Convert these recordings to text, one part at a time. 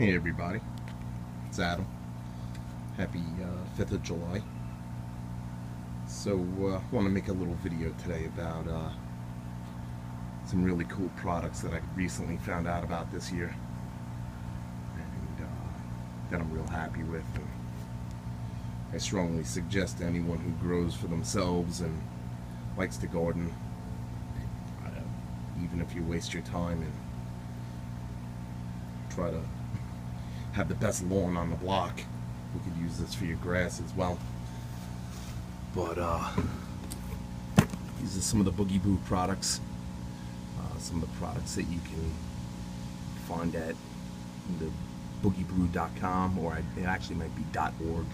Hey everybody, it's Adam. Happy 5th of July. So I want to make a little video today about some really cool products that I recently found out about this year and that I'm real happy with. And I strongly suggest to anyone who grows for themselves and likes to garden, even if you waste your time and try to have the best lawn on the block, you could use this for your grass as well. But these are some of the Boogie Brew products, some of the products that you can find at the boogiebrew.com, or it actually might be .org,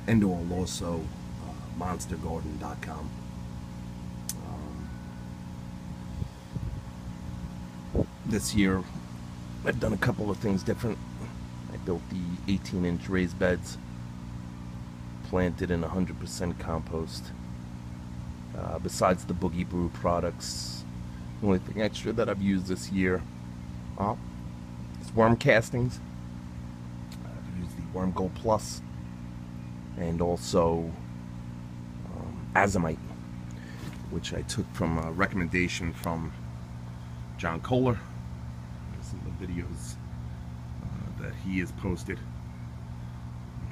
and or also monstergarden.com. This year I've done a couple of things different. I built the 18-inch raised beds, planted in 100% compost. Besides the Boogie Brew products, the only thing extra that I've used this year is worm castings. I've used the Worm Gold Plus and also azomite, which I took from a recommendation from John Kohler. Some of the videos that he has posted.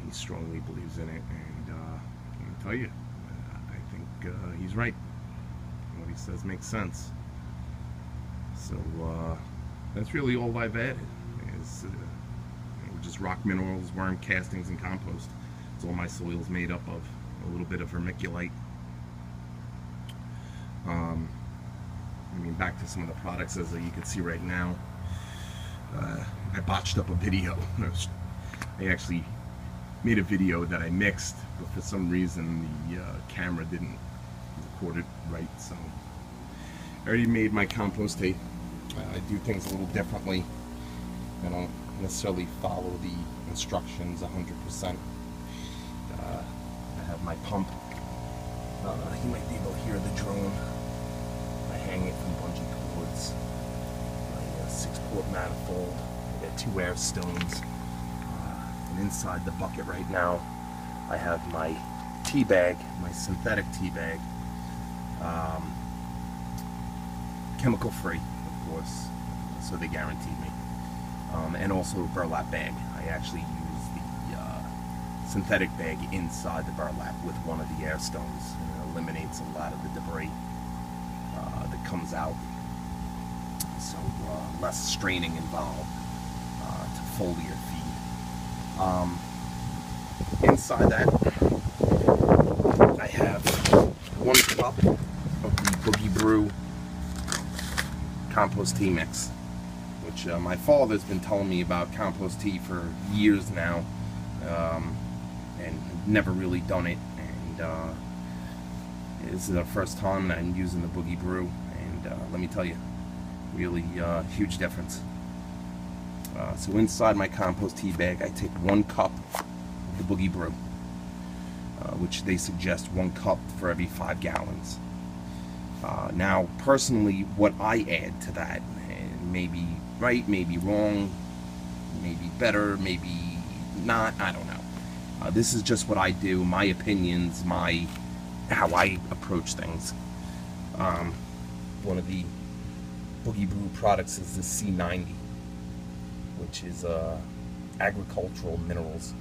He strongly believes in it, and I can tell you, I think he's right. What he says makes sense. So that's really all I've added is just rock minerals, worm castings, and compost. It's all my soil's made up of. A little bit of vermiculite. I mean, back to some of the products, as you can see right now. I botched up a video. I actually made a video that I mixed, but for some reason the camera didn't record it right, so I already made my compost tape. I do things a little differently. I don't necessarily follow the instructions 100%. I have my pump. You might be able to hear the drone. I hang it from bungee cords. My 6-quart manifold. I got 2 air stones. And inside the bucket right now, I have my tea bag, my synthetic tea bag. Chemical free, of course, so they guaranteed me. And also a burlap bag. I actually use the synthetic bag inside the burlap with one of the air stones. And it eliminates a lot of the debris that comes out. So less straining involved to foliar feed. Inside that, I have 1 cup of the Boogie Brew compost tea mix, which my father's been telling me about compost tea for years now, and never really done it. And this is the first time that I'm using the Boogie Brew, and let me tell you, really huge difference. So inside my compost tea bag, I take 1 cup of the Boogie Brew, which they suggest 1 cup for every 5 gallons. Now, personally, what I add to that, and maybe right, maybe wrong, maybe better, maybe not, I don't know. This is just what I do, my opinions, how I approach things. One of the Boogie Brew products is the C90, which is agricultural minerals.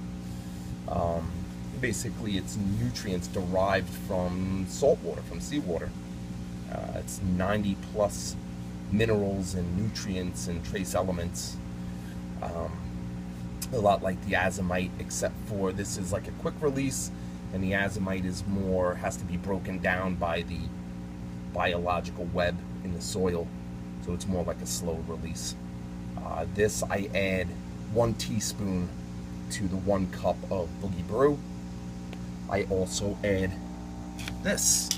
Basically, it's nutrients derived from salt water, from seawater. It's 90 plus minerals and nutrients and trace elements. A lot like the azomite, except for this is like a quick release, and the azomite is more, has to be broken down by the biological web in the soil, so it's more like a slow release. This I add 1 teaspoon to the 1 cup of Boogie Brew. I also add this,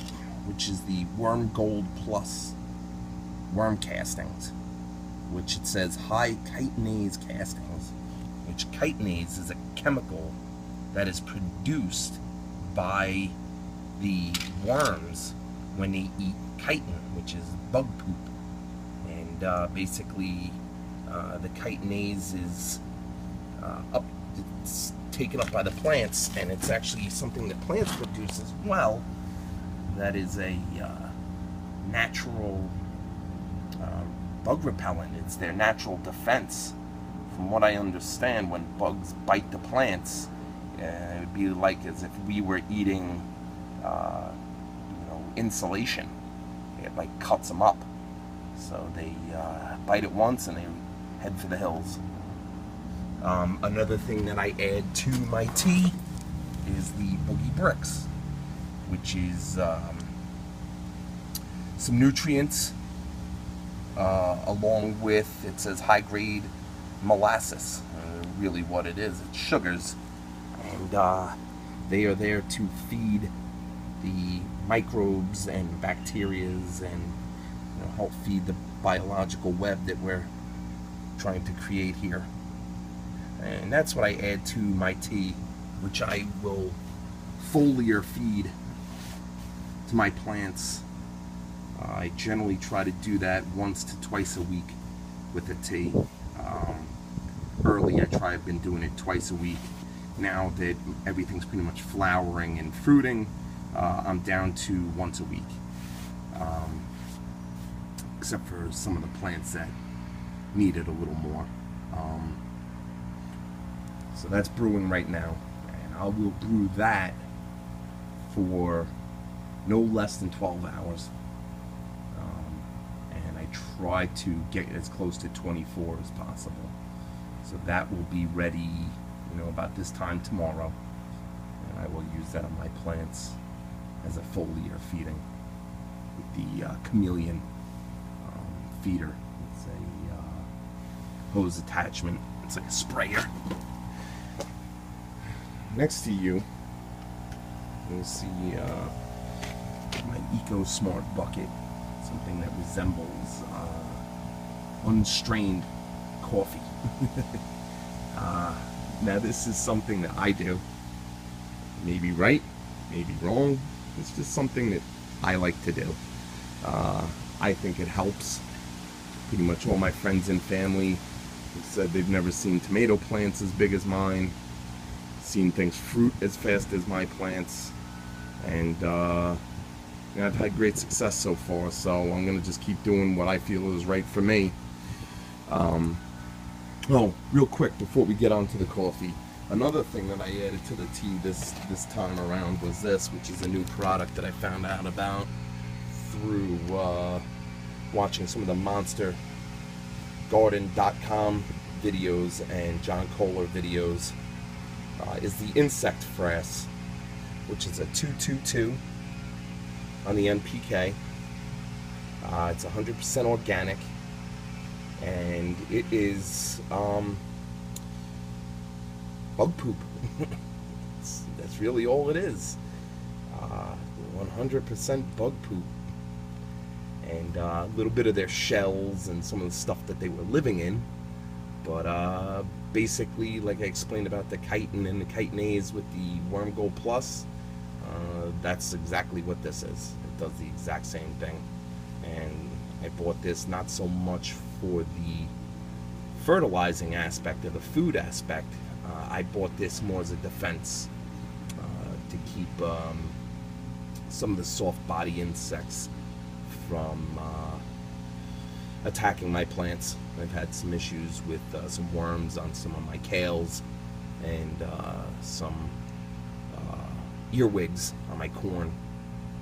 which is the Worm Gold Plus worm castings, which it says high chitinase castings, which chitinase is a chemical that is produced by the worms when they eat chitin, which is bug poop. And basically the chitinase is it's taken up by the plants, and it's actually something that plants produce as well. That is a natural bug repellent. It's their natural defense. From what I understand, when bugs bite the plants, it would be like as if we were eating insulation. It like cuts them up. So they bite it once and they head for the hills. Another thing that I add to my tea is the boogie bricks, which is some nutrients along with, it says, high grade molasses. Really what it is, it's sugars, and they are there to feed the microbes and bacterias and help feed the biological web that we're trying to create here. And that's what I add to my tea, which I will foliar feed to my plants. I generally try to do that once to twice a week with the tea. Early I've been doing it twice a week. Now that everything's pretty much flowering and fruiting, I'm down to once a week. Except for some of the plants that need it a little more. So that's brewing right now, and I will brew that for no less than 12 hours. And I try to get as close to 24 as possible. So that will be ready, about this time tomorrow, and I will use that on my plants as a foliar feeding with the chameleon feeder. It's a hose attachment. It's like a sprayer. Next to you see my EcoSmart bucket, something that resembles unstrained coffee. Now this is something that I do. Maybe right, maybe wrong. It's just something that I like to do. I think it helps. Pretty much all my friends and family have said they've never seen tomato plants as big as mine, seen things fruit as fast as my plants, and I've had great success so far, so I'm going to just keep doing what I feel is right for me. Oh, real quick before we get on to the coffee, another thing that I added to the tea this time around was this, which is a new product that I found out about through watching some of the monstergarden.com videos and John Kohler videos, is the insect frass, which is a 222 on the NPK. It's 100% organic, and it is bug poop. That's really all it is. 100% bug poop, and a little bit of their shells and some of the stuff that they were living in, but basically, like I explained about the chitin and the chitinase with the Worm Gold Plus, that's exactly what this is. It does the exact same thing. And I bought this not so much for the fertilizing aspect or the food aspect. I bought this more as a defense to keep some of the soft body insects from attacking my plants. I've had some issues with some worms on some of my kales and some earwigs on my corn.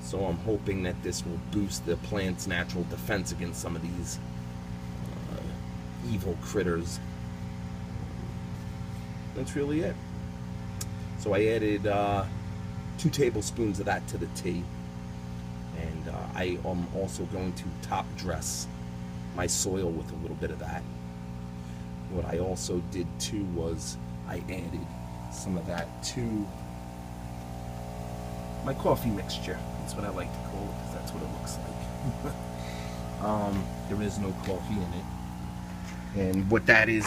So I'm hoping that this will boost the plant's natural defense against some of these evil critters. That's really it. So I added 2 tablespoons of that to the tea, and I am also going to top dress my soil with a little bit of that. What I also did too was I added some of that to my coffee mixture. That's what I like to call it, because that's what it looks like. There is no coffee in it, and what that is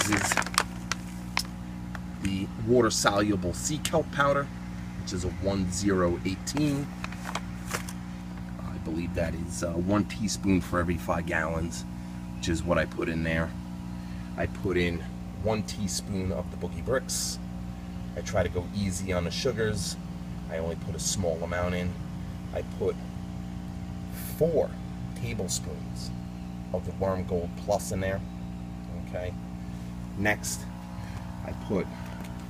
the water soluble sea kelp powder, which is a 1018. I believe that is 1 teaspoon for every 5 gallons. which is what I put in there. I put in 1 teaspoon of the Boogie Bricks. I try to go easy on the sugars. I only put a small amount in. I put 4 tablespoons of the Worm Gold Plus in there. Okay. Next, I put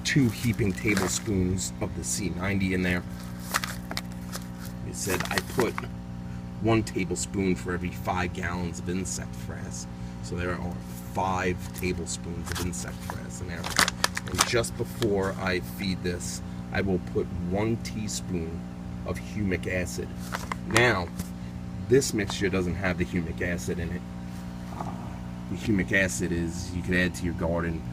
2 heaping tablespoons of the C90 in there. I said I put 1 tablespoon for every 5 gallons of insect frass. So there are 5 tablespoons of insect frass in there. And just before I feed this, I will put 1 teaspoon of humic acid. Now, this mixture doesn't have the humic acid in it. The humic acid is, you could add to your garden,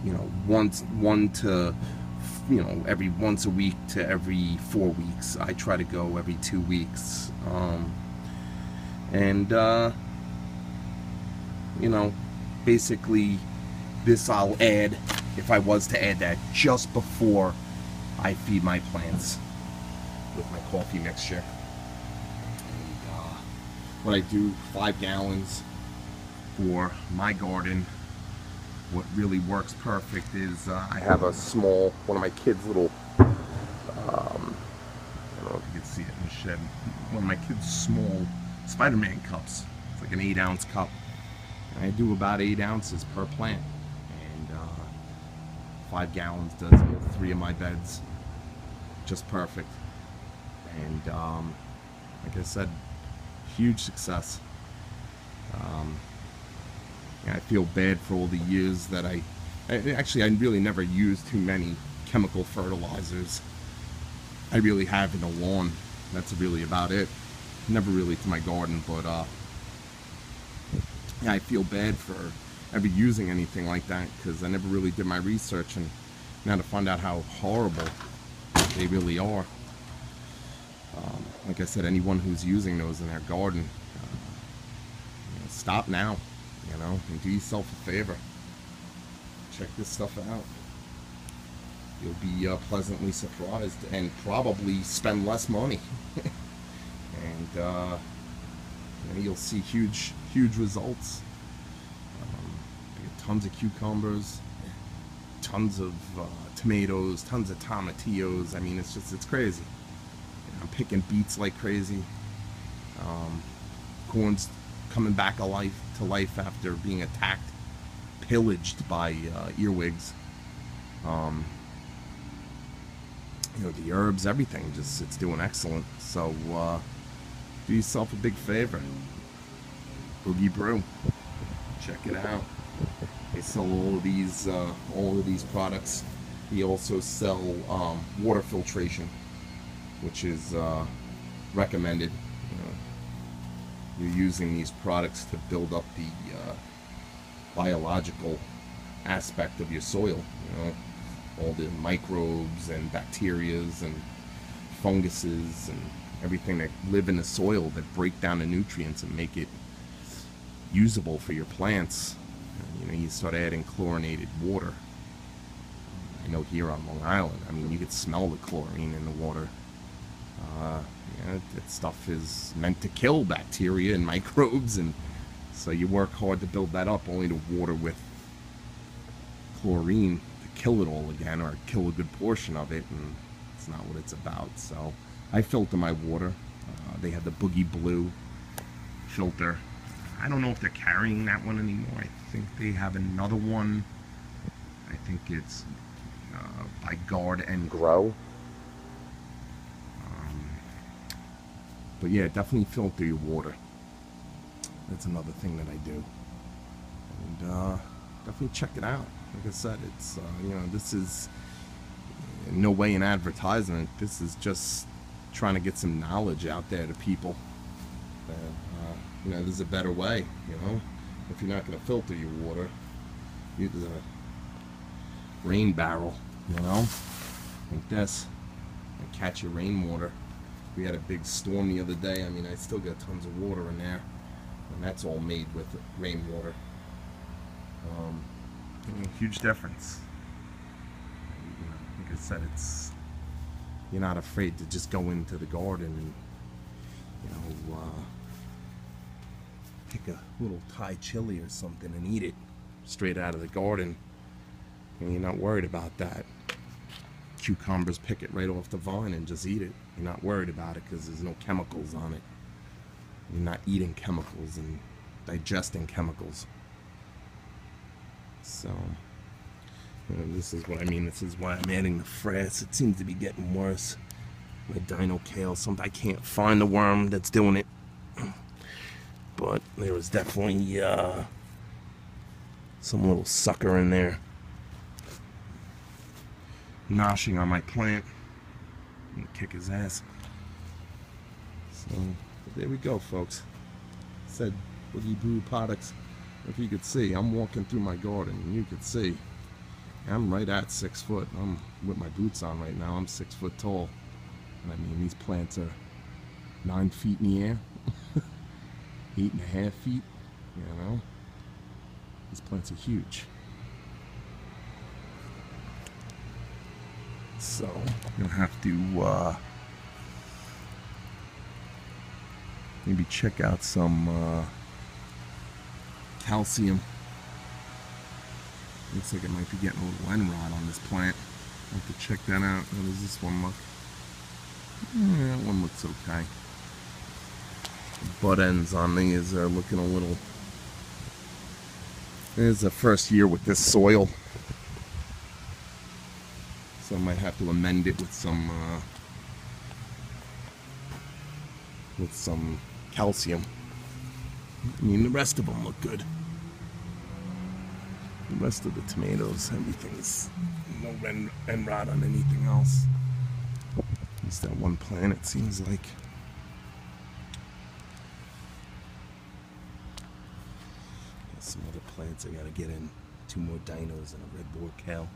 you know, once a week to every 4 weeks. I try to go every 2 weeks. You know, basically this I'll add, if I was to add that, just before I feed my plants with my coffee mixture. And what I do, 5 gallons for my garden. What really works perfect is I have a small, one of my kids' little, I don't know if you can see it in the shed, one of my kids' small Spider-Man cups. It's like an 8-ounce cup. And I do about 8 ounces per plant. And 5 gallons does 3 of my beds. Just perfect. And like I said, huge success. I feel bad for all the years that I really never used too many chemical fertilizers. I really have in the lawn. That's really about it. Never really to my garden, but I feel bad for ever using anything like that because I never really did my research, and now to find out how horrible they really are. Like I said, anyone who's using those in their garden, you know, stop now. You know, and do yourself a favor. Check this stuff out. You'll be pleasantly surprised and probably spend less money. And you know, you'll see huge results. Tons of cucumbers, tons of tomatoes, tons of tomatillos. I mean, it's crazy. I'm picking beets like crazy. Corn's coming back to life after being attacked, pillaged by earwigs. You know, the herbs, everything, it's doing excellent. So do yourself a big favor. Boogie Brew, check it out. They sell all of these products. They also sell water filtration, which is recommended. You're using these products to build up the biological aspect of your soil, you know, all the microbes and bacterias and funguses and everything that live in the soil that break down the nutrients and make it usable for your plants. You know, you start adding chlorinated water. I know here on Long Island, I mean, you could smell the chlorine in the water. You know, that stuff is meant to kill bacteria and microbes, and so you work hard to build that up, only to water with chlorine to kill it all again, or kill a good portion of it, and it's not what it's about. So I filter my water. They have the Boogie Blue filter. I don't know if they're carrying that one anymore. I think they have another one. I think it's by Guard and Grow. But yeah, definitely filter your water. That's another thing that I do. And definitely check it out. Like I said, it's you know, this is in no way an advertisement. This is just trying to get some knowledge out there to people. That, you know, there's a better way. You know, if you're not going to filter your water, use a rain barrel. You know, like this, and catch your rainwater. We had a big storm the other day. I mean, I still got tons of water in there, and that's all made with rainwater. You know, huge difference. You know, like I said, you're not afraid to just go into the garden and, you know, pick a little Thai chili or something and eat it straight out of the garden. And you're not worried about that. Cucumbers, pick it right off the vine and just eat it. You're not worried about it because there's no chemicals on it. You're not eating chemicals and digesting chemicals. So, this is what I mean. This is why I'm adding the frass. It seems to be getting worse. My dino kale, I can't find the worm that's doing it. But there was definitely some little sucker in there noshing on my plant. I'm gonna kick his ass. So there we go, folks. Said Boogie Brew Products. If you could see, I'm walking through my garden and you could see I'm right at 6 foot. I'm with my boots on right now. I'm 6 foot tall. And I mean, these plants are 9 feet in the air, 8.5 feet, you know. These plants are huge. So, I'm gonna have to maybe check out some calcium. Looks like it might be getting a little end rot on this plant. I'll have to check that out. How does this one look? Yeah, that one looks okay. The butt ends on these are looking a little... This is the first year with this soil. So I might have to amend it with some calcium. I mean, the rest of them look good. The rest of the tomatoes, everything's no end rot on anything else. At least that one plant, it seems like. Got some other plants I gotta get in. 2 more dinos and a red boar cow.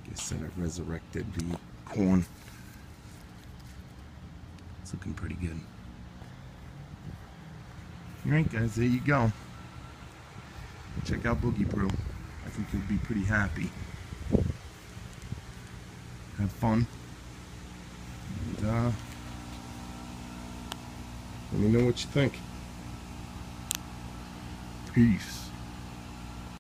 I guess I resurrected the corn. It's looking pretty good. Alright guys, there you go. Check out Boogie Brew. I think you'll be pretty happy. Have fun. And let me know what you think. Peace.